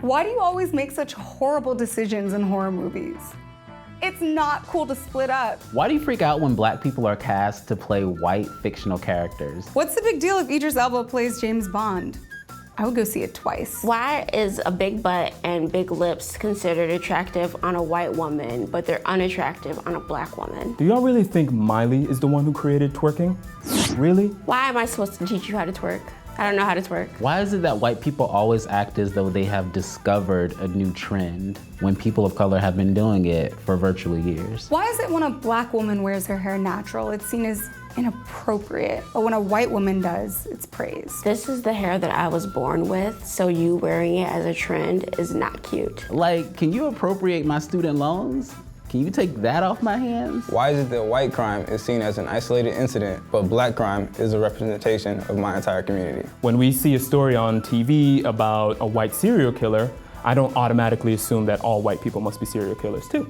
Why do you always make such horrible decisions in horror movies? It's not cool to split up. Why do you freak out when black people are cast to play white fictional characters? What's the big deal if Idris Elba plays James Bond? I would go see it twice. Why is a big butt and big lips considered attractive on a white woman, but they're unattractive on a black woman? Do y'all really think Miley is the one who created twerking? Really? Why am I supposed to teach you how to twerk? I don't know how to twerk. Why is it that white people always act as though they have discovered a new trend when people of color have been doing it for virtually years? Why is it when a black woman wears her hair natural, it's seen as inappropriate, but when a white woman does, it's praised? This is the hair that I was born with, so you wearing it as a trend is not cute. Like, can you appropriate my student loans? Can you take that off my hands? Why is it that white crime is seen as an isolated incident, but black crime is a representation of my entire community? When we see a story on TV about a white serial killer, I don't automatically assume that all white people must be serial killers too.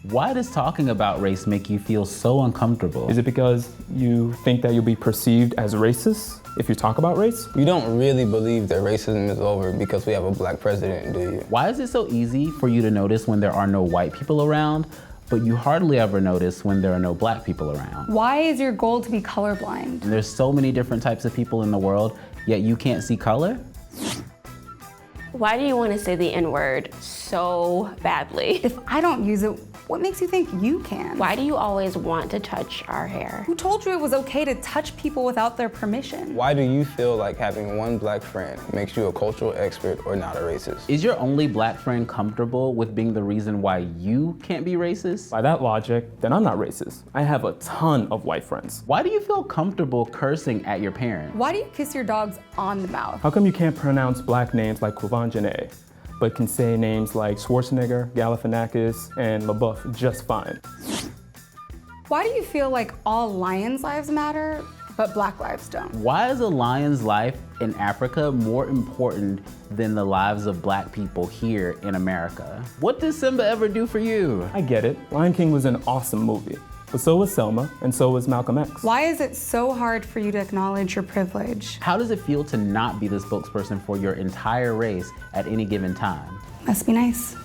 Why does talking about race make you feel so uncomfortable? Is it because you think that you'll be perceived as racist if you talk about race? You don't really believe that racism is over because we have a black president, do you? Why is it so easy for you to notice when there are no white people around, but you hardly ever notice when there are no black people around? Why is your goal to be colorblind? And there's so many different types of people in the world, yet you can't see color? Why do you want to say the N-word so badly? If I don't use it, what makes you think you can? Why do you always want to touch our hair? Who told you it was okay to touch people without their permission? Why do you feel like having one black friend makes you a cultural expert or not a racist? Is your only black friend comfortable with being the reason why you can't be racist? By that logic, then I'm not racist. I have a ton of white friends. Why do you feel comfortable cursing at your parents? Why do you kiss your dogs on the mouth? How come you can't pronounce black names like Quvenzhané, but can say names like Schwarzenegger, Galifianakis, and LaBeouf just fine? Why do you feel like all lions' lives matter, but black lives don't? Why is a lion's life in Africa more important than the lives of black people here in America? What did Simba ever do for you? I get it. Lion King was an awesome movie, but so was Selma, and so was Malcolm X. Why is it so hard for you to acknowledge your privilege? How does it feel to not be the spokesperson for your entire race at any given time? Must be nice.